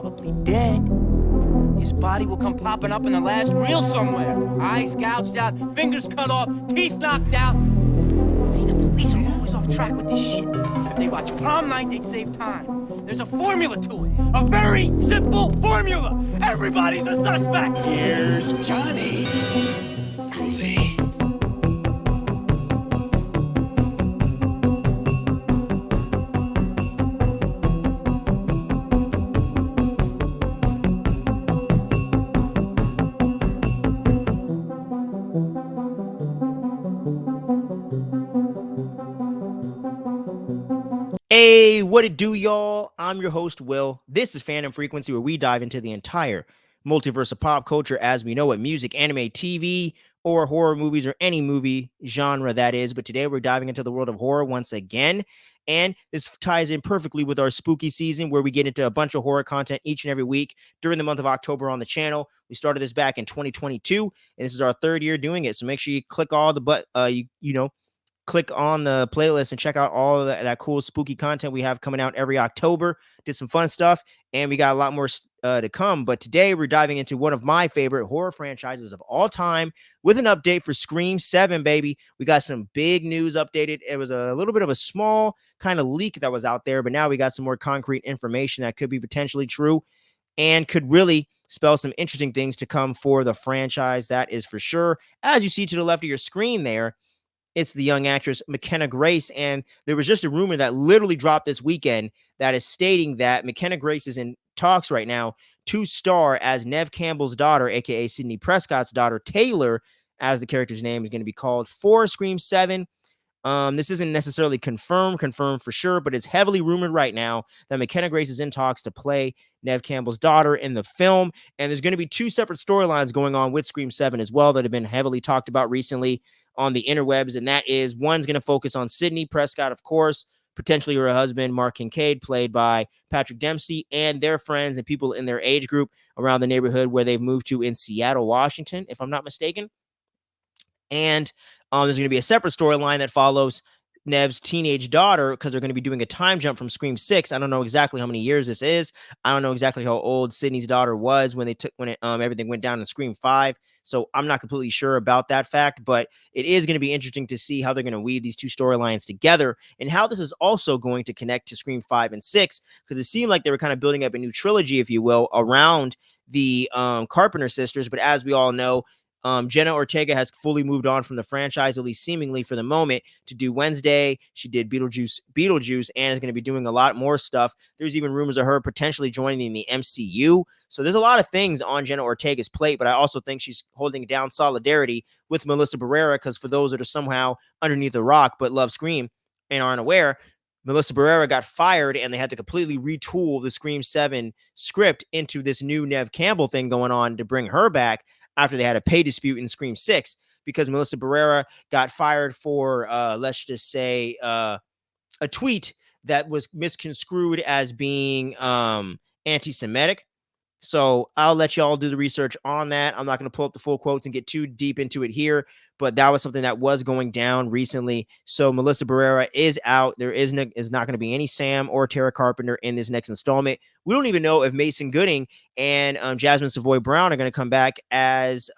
probably dead. His body will come popping up in the last reel somewhere. Eyes gouged out, fingers cut off, teeth knocked out. See, the police are always off track with this shit. If they watch prom night, they'd save time. There's a formula to it. A very simple formula. Everybody's a suspect. Here's Johnny. Groovy. Hey, what it do, y'all? I'm your host, Will. This is Fandom Frequency, where we dive into the entire multiverse of pop culture as we know it, music, anime, TV, or horror movies, or any movie genre that is. But today we're diving into the world of horror once again. And this ties in perfectly with our spooky season, where we get into a bunch of horror content each and every week during the month of October on the channel. We started this back in 2022, and this is our third year doing it. So make sure you click all the click on the playlist and check out all of that cool spooky content we have coming out every October. Did some fun stuff, and we got a lot more to come. But today we're diving into one of my favorite horror franchises of all time with an update for Scream 7, baby. We got some big news updated. It was a little bit of a small kind of leak that was out there, but now we got some more concrete information that could be potentially true and could really spell some interesting things to come for the franchise. That is for sure. As you see to the left of your screen there, it's the young actress McKenna Grace, and there was just a rumor that literally dropped this weekend that is stating that McKenna Grace is in talks right now to star as Neve Campbell's daughter, aka Sidney Prescott's daughter, Taylor, as the character's name is going to be called, for Scream 7. This isn't necessarily confirmed for sure, but it's heavily rumored right now that McKenna Grace is in talks to play Neve Campbell's daughter in the film, and there's going to be two separate storylines going on with Scream 7 as well that have been heavily talked about recently on the interwebs, and that is one's going to focus on Sidney Prescott, of course, potentially her husband, Mark Kincaid, played by Patrick Dempsey, and their friends and people in their age group around the neighborhood where they've moved to in Seattle, Washington, if I'm not mistaken. And there's going to be a separate storyline that follows Neve's teenage daughter, because they're going to be doing a time jump from Scream 6. I don't know exactly how many years this is. I don't know exactly how old Sidney's daughter was when everything went down in Scream 5. So I'm not completely sure about that fact, but it is going to be interesting to see how they're going to weave these two storylines together and how this is also going to connect to Scream 5 and 6, because it seemed like they were kind of building up a new trilogy, if you will, around the Carpenter sisters. But as we all know, Jenna Ortega has fully moved on from the franchise, at least seemingly for the moment, to do Wednesday. She did Beetlejuice, and is going to be doing a lot more stuff. There's even rumors of her potentially joining the MCU. So there's a lot of things on Jenna Ortega's plate, but I also think she's holding down solidarity with Melissa Barrera, because for those that are somehow underneath a rock but love Scream and aren't aware, Melissa Barrera got fired, and they had to completely retool the Scream 7 script into this new Neve Campbell thing going on to bring her back, after they had a pay dispute in Scream 6, because Melissa Barrera got fired for, let's just say, a tweet that was misconstrued as being anti-Semitic. So I'll let y'all do the research on that. I'm not going to pull up the full quotes and get too deep into it here, but that was something that was going down recently. So Melissa Barrera is out. There is not going to be any Sam or Tara Carpenter in this next installment. We don't even know if Mason Gooding and Jasmine Savoy Brown are going to come back as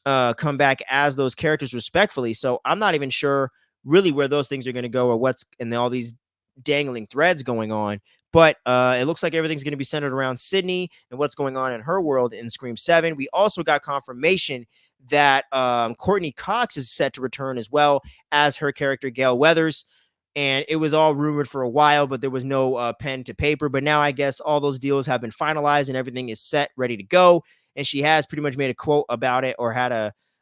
those characters respectfully. So I'm not even sure really where those things are going to go, or what's in all these dangling threads going on. But it looks like everything's going to be centered around Sidney and what's going on in her world in Scream 7. We also got confirmation that Courtney Cox is set to return as well as her character, Gale Weathers. And it was all rumored for a while, but there was no pen to paper. But now I guess all those deals have been finalized and everything is set, ready to go. And she has pretty much made a quote about it, or had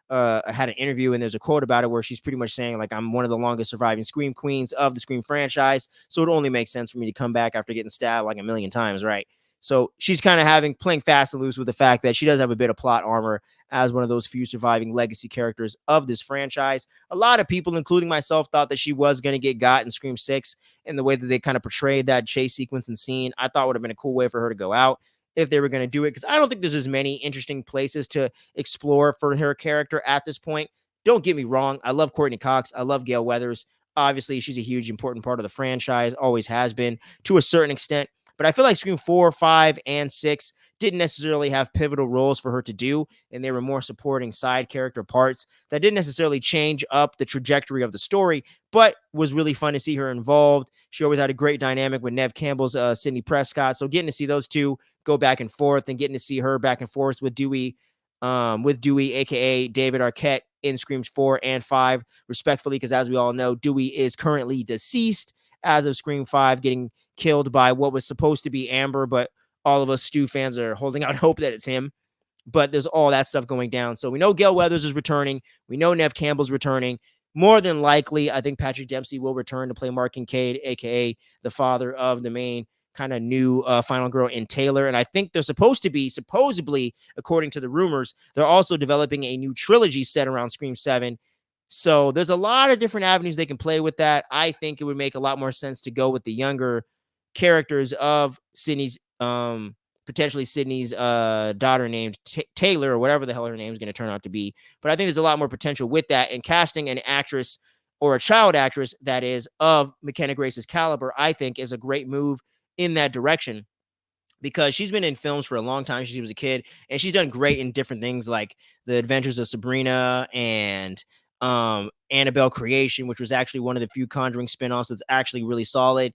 an interview, and there's a quote about it where she's pretty much saying, like, I'm one of the longest surviving Scream queens of the Scream franchise, so it only makes sense for me to come back after getting stabbed like a million times, right? So she's kind of playing fast and loose with the fact that she does have a bit of plot armor as one of those few surviving legacy characters of this franchise. A lot of people, including myself, thought that she was going to get got in Scream 6, and the way that they kind of portrayed that chase sequence and scene, I thought would have been a cool way for her to go out if they were going to do it, because I don't think there's as many interesting places to explore for her character at this point. Don't get me wrong. I love Courtney Cox. I love Gale Weathers. Obviously, she's a huge, important part of the franchise, always has been to a certain extent. But I feel like Scream 4, 5, and 6 didn't necessarily have pivotal roles for her to do, and they were more supporting side character parts that didn't necessarily change up the trajectory of the story, but was really fun to see her involved. She always had a great dynamic with Nev Campbell's Sidney Prescott. So getting to see those two go back and forth and getting to see her back and forth with Dewey, aka David Arquette in Screams 4 and 5, respectfully, because as we all know, Dewey is currently deceased as of Scream 5, getting killed by what was supposed to be Amber, but all of us Stu fans are holding out hope that it's him. But there's all that stuff going down. So we know Gail Weathers is returning. We know Nev Campbell's returning. More than likely, I think Patrick Dempsey will return to play Mark Kincaid, aka the father of the main kind of new final girl in Taylor. And I think they're supposedly, according to the rumors, they're also developing a new trilogy set around Scream 7. So there's a lot of different avenues they can play with that. I think it would make a lot more sense to go with the younger characters of Sidney's, potentially Sidney's daughter named Taylor, or whatever the hell her name is going to turn out to be. But I think there's a lot more potential with that, and casting an actress or a child actress that is of McKenna Grace's caliber, I think is a great move in that direction, because she's been in films for a long time. She was a kid, and she's done great in different things like The Adventures of Sabrina and Annabelle Creation, which was actually one of the few Conjuring spinoffs that's actually really solid.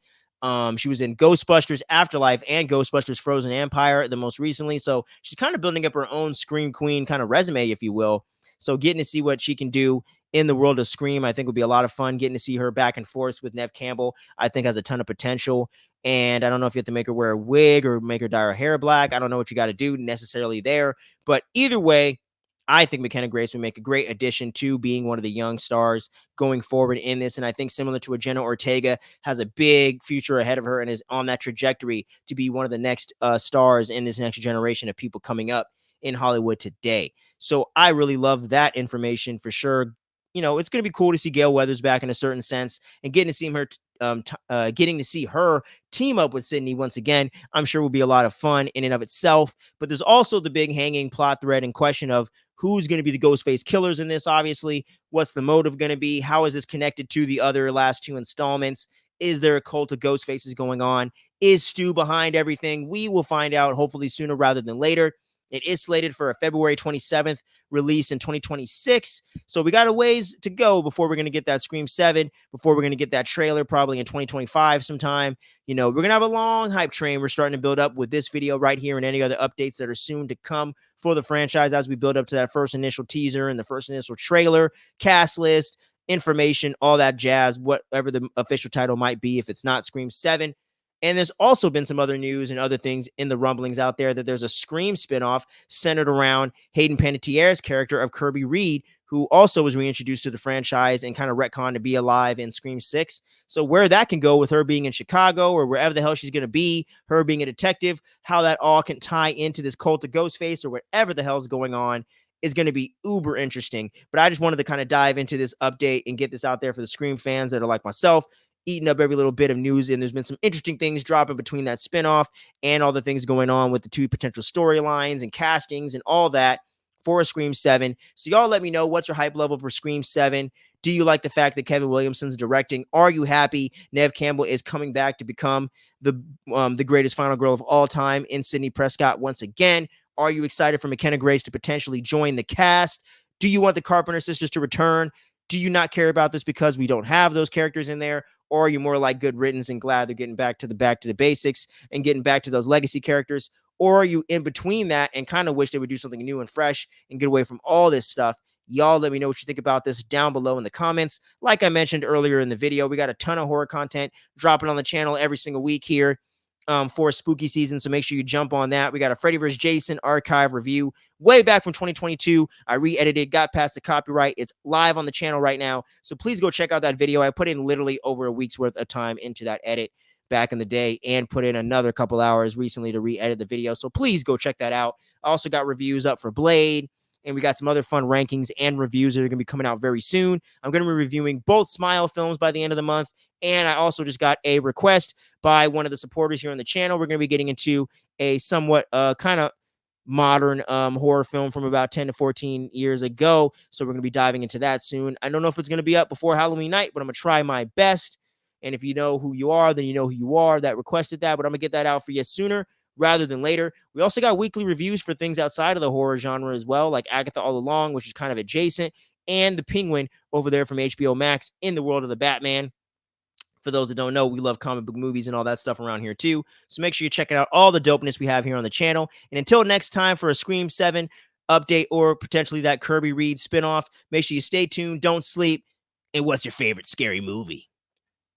She was in Ghostbusters Afterlife and Ghostbusters Frozen Empire the most recently. So she's kind of building up her own Scream Queen kind of resume, if you will. So getting to see what she can do in the world of Scream, I think would be a lot of fun. Getting to see her back and forth with Nev Campbell, I think has a ton of potential. And I don't know if you have to make her wear a wig or make her dye her hair black. I don't know what you got to do necessarily there. But either way, I think McKenna Grace would make a great addition to being one of the young stars going forward in this. And I think similar to a Jenna Ortega, has a big future ahead of her and is on that trajectory to be one of the next stars in this next generation of people coming up in Hollywood today. So I really love that information for sure. You know, it's going to be cool to see Gail Weathers back in a certain sense, and getting to see her team up with Sidney once again, I'm sure will be a lot of fun in and of itself. But there's also the big hanging plot thread and question of who's going to be the Ghostface killers in this, obviously. What's the motive going to be? How is this connected to the other last two installments? Is there a cult of ghost faces going on? Is Stu behind everything? We will find out hopefully sooner rather than later. It is slated for a February 27th release in 2026. So we got a ways to go before we're going to get that Scream 7, before we're going to get that trailer probably in 2025 sometime. You know, we're going to have a long hype train we're starting to build up with this video right here and any other updates that are soon to come for the franchise as we build up to that first initial teaser and the first initial trailer, cast list, information, all that jazz, whatever the official title might be if it's not Scream 7. And there's also been some other news and other things in the rumblings out there that there's a Scream spinoff centered around Hayden Panettiere's character of Kirby Reed, who also was reintroduced to the franchise and kind of retconned to be alive in Scream 6. So where that can go with her being in Chicago or wherever the hell she's going to be, her being a detective, how that all can tie into this cult of Ghostface or whatever the hell's going on is going to be uber interesting. But I just wanted to kind of dive into this update and get this out there for the Scream fans that are like myself, eating up every little bit of news. And there's been some interesting things dropping between that spinoff and all the things going on with the two potential storylines and castings and all that for Scream 7. So y'all let me know, what's your hype level for Scream 7? Do you like the fact that Kevin Williamson's directing? Are you happy Nev Campbell is coming back to become the greatest final girl of all time in Sidney Prescott once again? Are you excited for McKenna Grace to potentially join the cast? Do you want the Carpenter sisters to return? Do you not care about this because we don't have those characters in there? Or are you more like good riddance and glad they're getting back to the basics and getting back to those legacy characters? Or are you in between that and kind of wish they would do something new and fresh and get away from all this stuff? Y'all let me know what you think about this down below in the comments. Like I mentioned earlier in the video, we got a ton of horror content dropping on the channel every single week here for spooky season. So make sure you jump on that. We got a Freddy vs. Jason archive review way back from 2022. I re-edited, got past the copyright. It's live on the channel right now. So please go check out that video. I put in literally over a week's worth of time into that edit back in the day and put in another couple hours recently to re-edit the video. So please go check that out. I also got reviews up for Blade, and we got some other fun rankings and reviews that are going to be coming out very soon. I'm going to be reviewing both Smile films by the end of the month. And I also just got a request by one of the supporters here on the channel. We're going to be getting into a somewhat kind of modern horror film from about 10 to 14 years ago. So we're going to be diving into that soon. I don't know if it's going to be up before Halloween night, but I'm going to try my best. And if you know who you are, then you know who you are that requested that. But I'm going to get that out for you sooner rather than later. We also got weekly reviews for things outside of the horror genre as well, like Agatha All Along, which is kind of adjacent, and The Penguin over there from HBO Max in the world of the Batman. For those that don't know, we love comic book movies and all that stuff around here too. So make sure you're checking out all the dopeness we have here on the channel. And until next time for a Scream 7 update or potentially that Kirby Reed spinoff, make sure you stay tuned, don't sleep. And what's your favorite scary movie?